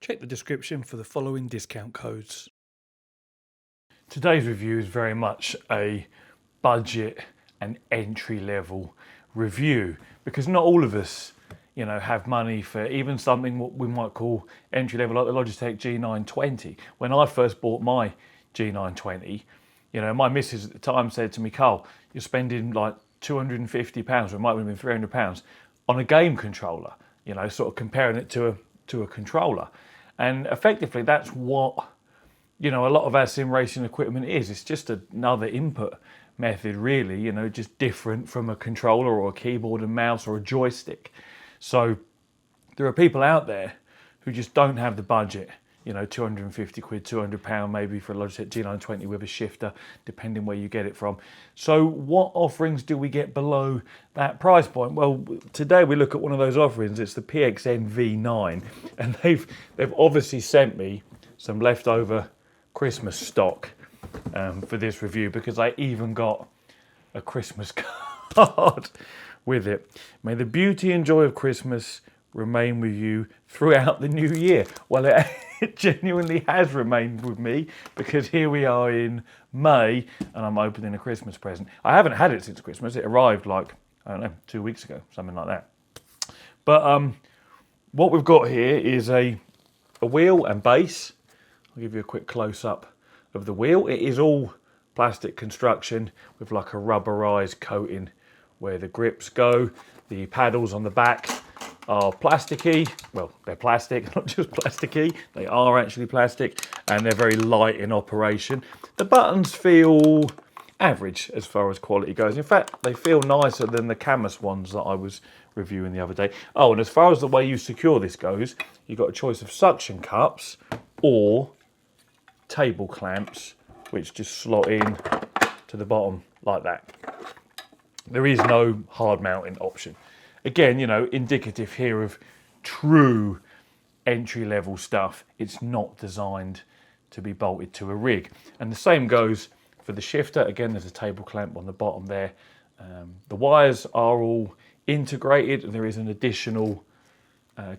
Check the description for the following discount codes. Today's review is very much a budget and entry level review because not all of us, have money for even something what we might call entry level, like the Logitech G920. When I first bought my G920, my missus at the time said to me, "Carl, you're spending like £250, or it might have been £300 on a game controller." Sort of comparing it to a controller, and effectively that's what a lot of our sim racing equipment is. It's just another input method, really, just different from a controller or a keyboard and mouse or a joystick. So there are people out there who just don't have the budget, 250 quid, £200 maybe for a Logitech G920 with a shifter, depending where you get it from. So what offerings do we get below that price point? Well, today we look at one of those offerings. It's the PXN V9, and they've obviously sent me some leftover Christmas stock for this review, because I even got a Christmas card with it. May the beauty and joy of Christmas remain with you throughout the new year. Well, it genuinely has remained with me, because here we are in May and I'm opening a Christmas present. I haven't had it since Christmas. It arrived like, 2 weeks ago, something like that. But what we've got here is a wheel and base. I'll give you a quick close-up of the wheel. It is all plastic construction with like a rubberized coating where the grips go. The paddles on the back are plasticky. Well, they're plastic, not just plasticky. They are actually plastic, and they're very light in operation. The buttons feel average as far as quality goes. In fact, they feel nicer than the Camus ones that I was reviewing the other day. Oh, and as far as the way you secure this goes, you've got a choice of suction cups or table clamps, which just slot in to the bottom like that. There is no hard mounting option. Again, indicative here of true entry level stuff. It's not designed to be bolted to a rig. And the same goes for the shifter. Again, there's a table clamp on the bottom there. The wires are all integrated. There is an additional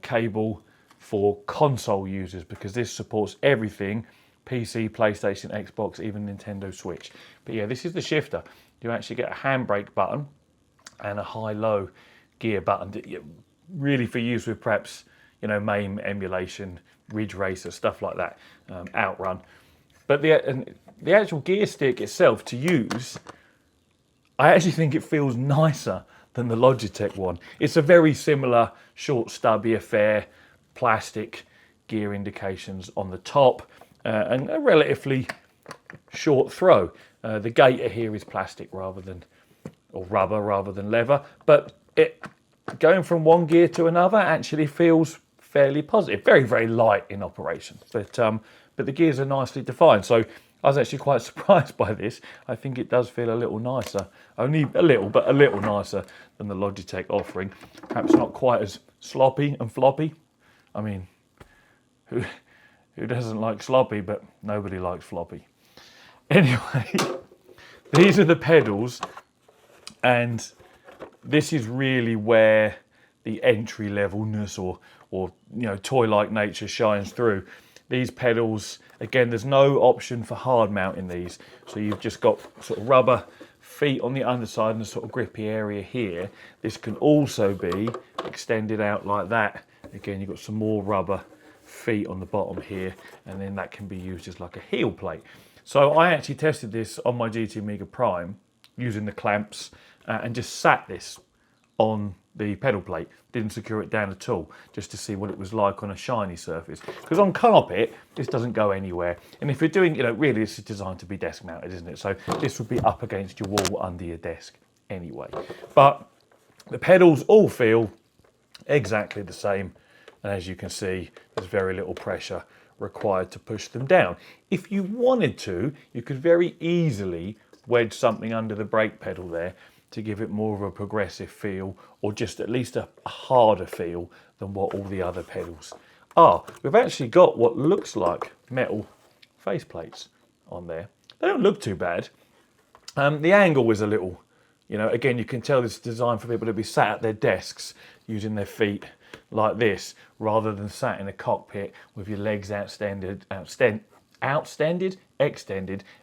cable for console users, because this supports everything: PC, PlayStation, Xbox, even Nintendo Switch. But yeah, this is the shifter. You actually get a handbrake button and a high-low gear button, really for use with perhaps, MAME emulation, Ridge Racer, stuff like that, Outrun. But the actual gear stick itself to use, I actually think it feels nicer than the Logitech one. It's a very similar short stubby affair, plastic gear indications on the top, and a relatively short throw. The gator here is plastic or rubber rather than leather, but it going from one gear to another actually feels fairly positive. Very, very light in operation, but the gears are nicely defined. So I was actually quite surprised by this. I think it does feel a little nicer, only a little, but a little nicer than the Logitech offering. Perhaps not quite as sloppy and floppy. I mean, who doesn't like sloppy? But nobody likes floppy. Anyway, these are the pedals, and this is really where the entry levelness or toy-like nature shines through. These pedals, again, there's no option for hard mounting these, so you've just got sort of rubber feet on the underside and a sort of grippy area here. This can also be extended out like that. Again, you've got some more rubber feet on the bottom here, and then that can be used as like a heel plate. So I actually tested this on my GT Amiga Prime using the clamps and just sat this on the pedal plate. Didn't secure it down at all, just to see what it was like on a shiny surface. Because on carpet, this doesn't go anywhere. And if you're doing, really this is designed to be desk mounted, isn't it? So this would be up against your wall under your desk anyway. But the pedals all feel exactly the same. And as you can see, there's very little pressure required to push them down. If you wanted to, you could very easily wedge something under the brake pedal there to give it more of a progressive feel, or just at least a harder feel than what all the other pedals are. We've actually got what looks like metal faceplates on there. They don't look too bad. The angle is a little, again, you can tell this is designed for people to be sat at their desks using their feet like this, rather than sat in a cockpit with your legs extended,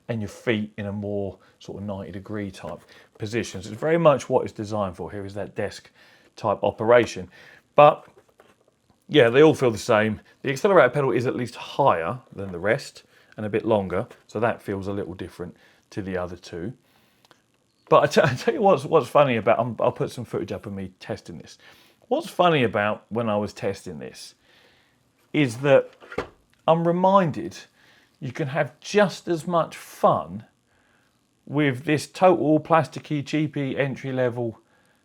and your feet in a more sort of 90-degree type position. So it's very much what it's designed for. Here is that desk type operation. But yeah, they all feel the same. The accelerator pedal is at least higher than the rest and a bit longer, so that feels a little different to the other two. But I tell you what's funny about, I'll put some footage up of me testing this. What's funny about when I was testing this is that I'm reminded you can have just as much fun with this total plasticky, cheapy, entry-level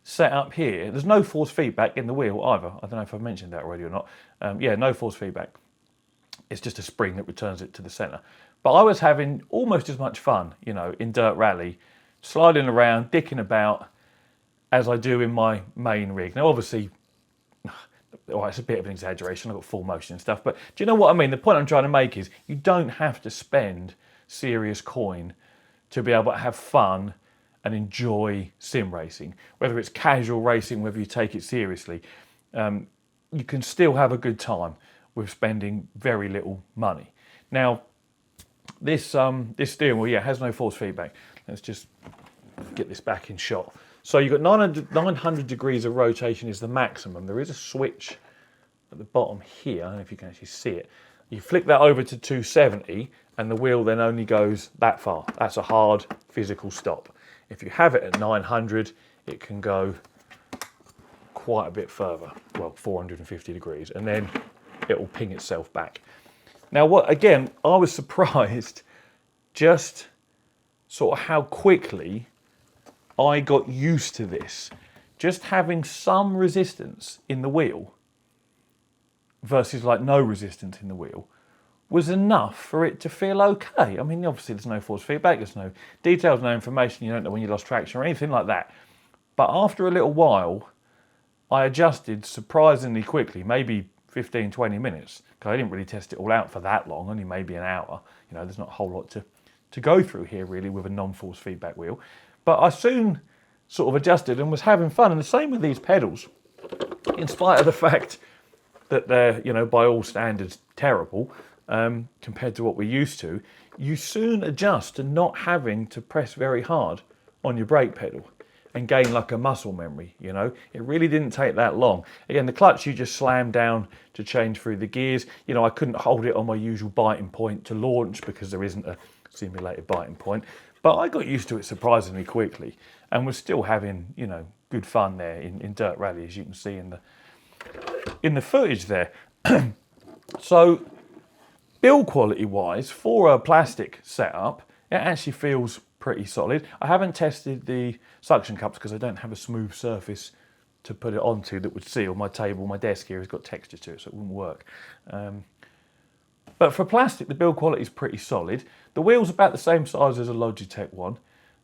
setup here. There's no force feedback in the wheel either. I don't know if I've mentioned that already or not. Yeah, no force feedback. It's just a spring that returns it to the centre. But I was having almost as much fun, you know, in Dirt Rally, sliding around, dicking about, as I do in my main rig. Now, obviously, well, it's a bit of an exaggeration. I've got full motion and stuff. But do you know what I mean? The point I'm trying to make is you don't have to spend serious coin to be able to have fun and enjoy sim racing. Whether it's casual racing, whether you take it seriously, you can still have a good time with spending very little money. Now, this steering wheel, yeah, has no force feedback. Let's just get this back in shot. So you've got 900 degrees of rotation is the maximum. There is a switch at the bottom here. I don't know if you can actually see it. You flick that over to 270 and the wheel then only goes that far. That's a hard physical stop. If you have it at 900, it can go quite a bit further, well, 450 degrees, and then it will ping itself back. Now, again, I was surprised just sort of how quickly I got used to this. Just having some resistance in the wheel versus like no resistance in the wheel was enough for it to feel okay. I mean, obviously there's no force feedback, there's no details, no information, you don't know when you lost traction or anything like that. But after a little while, I adjusted surprisingly quickly, maybe 15, 20 minutes, because I didn't really test it all out for that long, only maybe an hour. You know, there's not a whole lot to go through here really with a non-force feedback wheel. But I soon sort of adjusted and was having fun. And the same with these pedals, in spite of the fact that they're, you know, by all standards terrible, compared to what we're used to, you soon adjust to not having to press very hard on your brake pedal and gain like a muscle memory, you know. It really didn't take that long. Again, the clutch you just slam down to change through the gears. You know, I couldn't hold it on my usual biting point to launch because there isn't a simulated biting point. But I got used to it surprisingly quickly and was still having, you know, good fun there in Dirt Rally, as you can see in the footage there. So, build quality wise, for a plastic setup, it actually feels pretty solid. I haven't tested the suction cups because I don't have a smooth surface to put it onto that would seal. My table, my desk here has got texture to it, so it wouldn't work. But for plastic, the build quality is pretty solid. The wheel's about the same size as a Logitech one.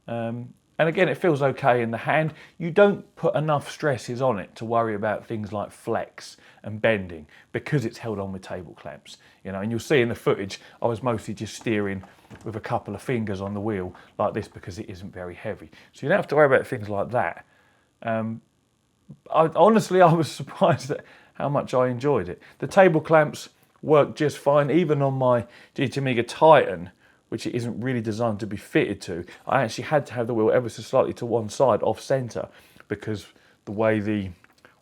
And again, it feels okay in the hand. You don't put enough stresses on it to worry about things like flex and bending because it's held on with table clamps. You know, and you'll see in the footage, I was mostly just steering with a couple of fingers on the wheel like this because it isn't very heavy. So you don't have to worry about things like that. Honestly, I was surprised at how much I enjoyed it. The table clamps work just fine, even on my GT Amiga Titan, which it isn't really designed to be fitted to. I actually had to have the wheel ever so slightly to one side off centre because the way the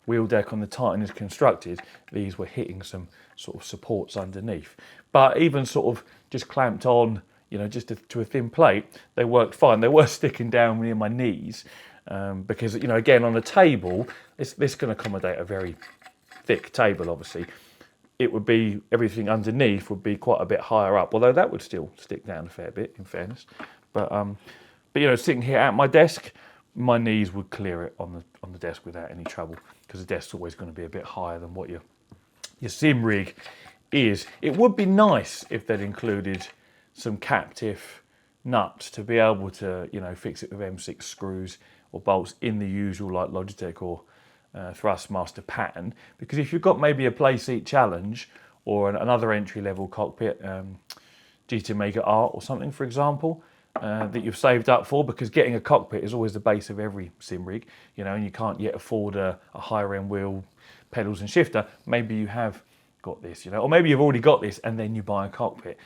wheel deck on the Titan is constructed, these were hitting some sort of supports underneath. But even sort of just clamped on, you know, just to a thin plate, they worked fine. They were sticking down near my knees because, you know, again, on a table, this can accommodate a very thick table, obviously. It would be, everything underneath would be quite a bit higher up, although that would still stick down a fair bit, in fairness. But you know, sitting here at my desk, my knees would clear it on the desk without any trouble, because the desk's always going to be a bit higher than what your sim rig is. It would be nice if they'd included some captive nuts to be able to, you know, fix it with M6 screws or bolts in the usual like Logitech or Thrustmaster pattern, because if you've got maybe a Playseat Challenge or another entry-level cockpit, GT Maker Art or something, for example, that you've saved up for, because getting a cockpit is always the base of every sim rig, you know, and you can't yet afford a higher end wheel, pedals and shifter. Maybe you have got this, you know, or maybe you've already got this and then you buy a cockpit.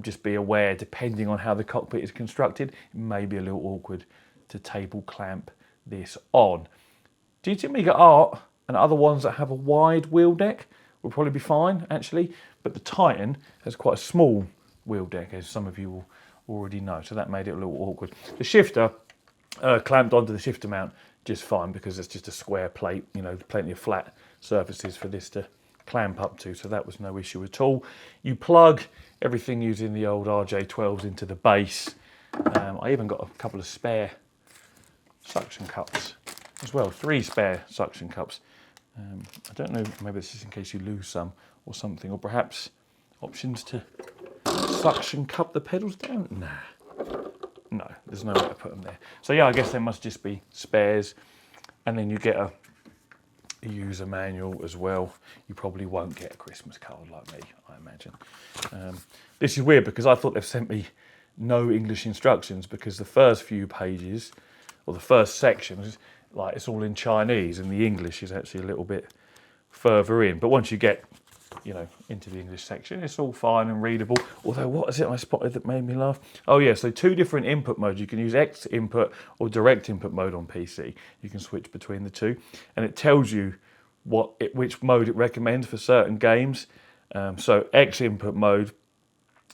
Just be aware, depending on how the cockpit is constructed, it may be a little awkward to table clamp this on. GTM Art and other ones that have a wide wheel deck will probably be fine actually, but the Titan has quite a small wheel deck, as some of you will already know, so that made it a little awkward. The shifter clamped onto the shifter mount just fine, because it's just a square plate, you know, plenty of flat surfaces for this to clamp up to, so that was no issue at all. You plug everything using the old RJ12s into the base. I even got a couple of spare suction cups as well, 3 spare suction cups. I don't know, maybe this is in case you lose some or something, or perhaps options to suction cup the pedals down? No, there's no way to put them there. So yeah, I guess there must just be spares, and then you get a user manual as well. You probably won't get a Christmas card like me, I imagine. This is weird because I thought they've sent me no English instructions, because the first few pages, or the first section, is like it's all in Chinese, and the English is actually a little bit further in. But once you get, you know, into the English section, it's all fine and readable. Although, what is it I spotted that made me laugh? Oh yeah, so 2 different input modes. You can use X input or direct input mode on PC. You can switch between the two, and it tells you which mode it recommends for certain games. So X input mode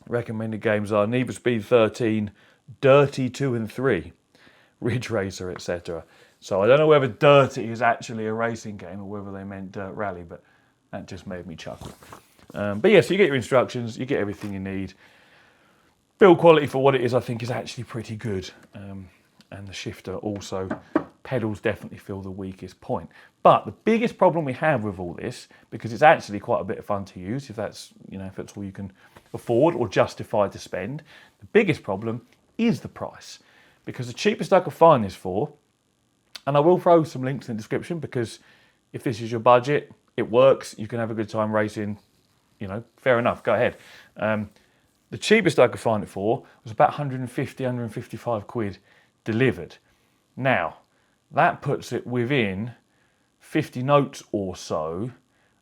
recommended games are Need for Speed 13, Dirty 2 and 3, Ridge Racer, etc. So I don't know whether Dirty is actually a racing game or whether they meant Dirt Rally, but that just made me chuckle. But yeah, so you get your instructions, you get everything you need. Build quality for what it is, I think, is actually pretty good. And the shifter also, pedals definitely feel the weakest point. But the biggest problem we have with all this, because it's actually quite a bit of fun to use, if that's, you know, if that's all you can afford or justify to spend, the biggest problem is the price. Because the cheapest I could find this for, and I will throw some links in the description, because if this is your budget, it works, you can have a good time racing, you know, fair enough, go ahead. The cheapest I could find it for was about 150, 155 quid delivered. Now, that puts it within 50 notes or so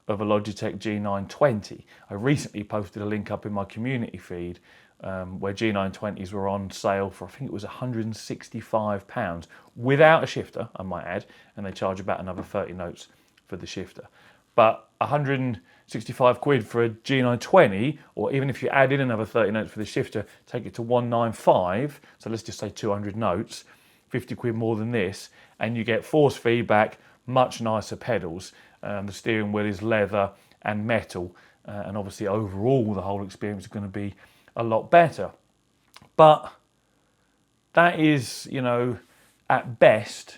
of a Logitech G920. I recently posted a link up in my community feed where G920s were on sale for, I think it was £165, without a shifter, I might add, and they charge about another 30 notes for the shifter. But 165 quid for a G920, or even if you add in another 30 notes for the shifter, take it to 195, so let's just say 200 notes, 50 quid more than this, and you get force feedback, much nicer pedals. The steering wheel is leather and metal, and obviously overall the whole experience is going to be a lot better. But that is, you know, at best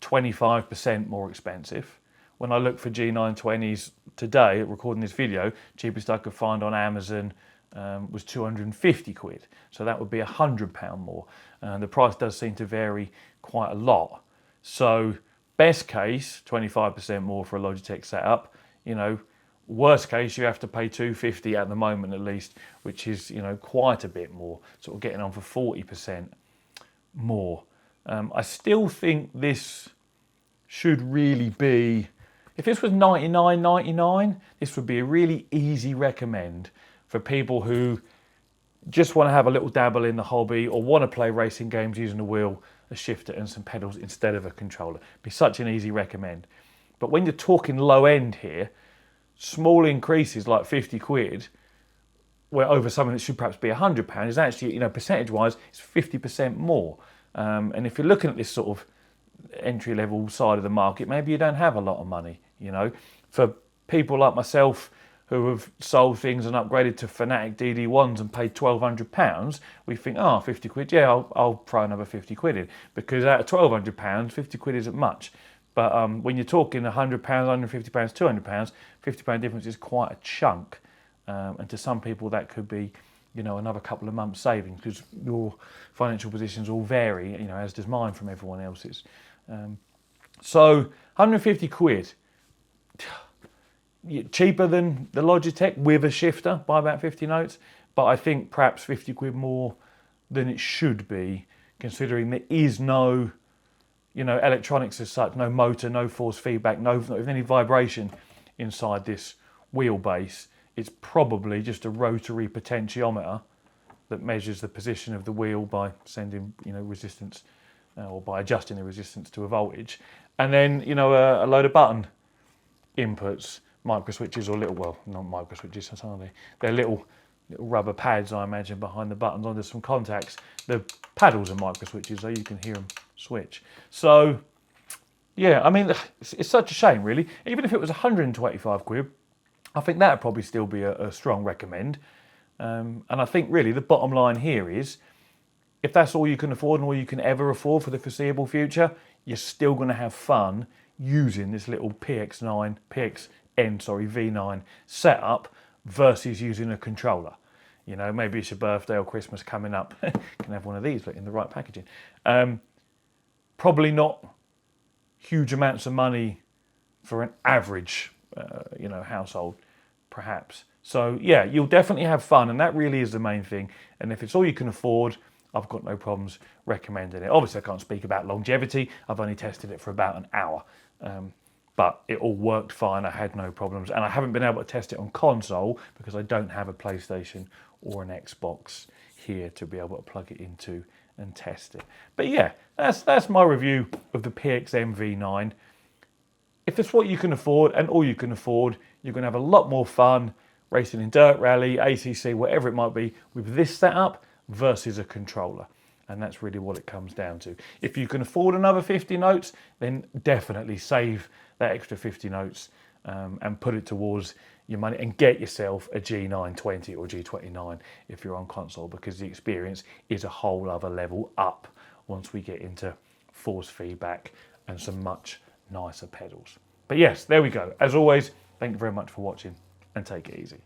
25% more expensive. When I look for G920s today, recording this video, cheapest I could find on Amazon was 250 quid. So that would be £100 more. The price does seem to vary quite a lot. So best case, 25% more for a Logitech setup. You know, worst case, you have to pay 250 at the moment at least, which is, you know, quite a bit more, sort of getting on for 40% more. I still think this should really be, if this was $99.99, this would be a really easy recommend for people who just want to have a little dabble in the hobby or want to play racing games using a wheel, a shifter and some pedals instead of a controller. It'd be such an easy recommend. But when you're talking low end here, small increases like 50 quid, where over something that should perhaps be £100 is actually, you know, percentage wise, it's 50% more. And if you're looking at this sort of entry level side of the market, maybe you don't have a lot of money, you know. For people like myself who have sold things and upgraded to Fanatic DD1s and paid £1,200, we think, oh, 50 quid, yeah, I'll throw another 50 quid in, because out of £1,200, 50 quid isn't much. But when you're talking £100, £150, £200, £50 difference is quite a chunk. And to some people that could be, you know, another couple of months savings, because your financial positions all vary, you know, as does mine from everyone else's. So 150 quid, cheaper than the Logitech with a shifter by about 50 notes, but I think perhaps 50 quid more than it should be, considering there is no, electronics as such, no motor, no force feedback, not even any vibration inside this wheelbase. It's probably just a rotary potentiometer that measures the position of the wheel by sending, resistance, or by adjusting the resistance to a voltage, and then a load of button inputs, micro switches, or not micro switches, are they? They're little rubber pads, I imagine, behind the buttons onto some contacts. The paddles are micro switches, so you can hear them switch. So, yeah, I mean, it's such a shame, really. Even if it was 125 quid, I think that would probably still be a strong recommend. And I think really the bottom line here is, if that's all you can afford and all you can ever afford for the foreseeable future, you're still going to have fun using this little PXN V9 setup versus using a controller. Maybe it's your birthday or Christmas coming up. You can have one of these, but in the right packaging. Probably not huge amounts of money for an average, household, perhaps. So yeah, you'll definitely have fun, and that really is the main thing. And if it's all you can afford, I've got no problems recommending it. Obviously, I can't speak about longevity. I've only tested it for about an hour. But it all worked fine. I had no problems. And I haven't been able to test it on console because I don't have a PlayStation or an Xbox here to be able to plug it into and test it. But yeah, that's my review of the PXN V9. If it's what you can afford and all you can afford, you're going to have a lot more fun racing in dirt rally, ACC, whatever it might be, with this setup versus a controller. And that's really what it comes down to. If you can afford another 50 notes, then definitely save that extra 50 notes and put it towards your money and get yourself a G920 or G29 if you're on console, because the experience is a whole other level up once we get into force feedback and some much nicer pedals. But yes, there we go. As always, thank you very much for watching, and take it easy.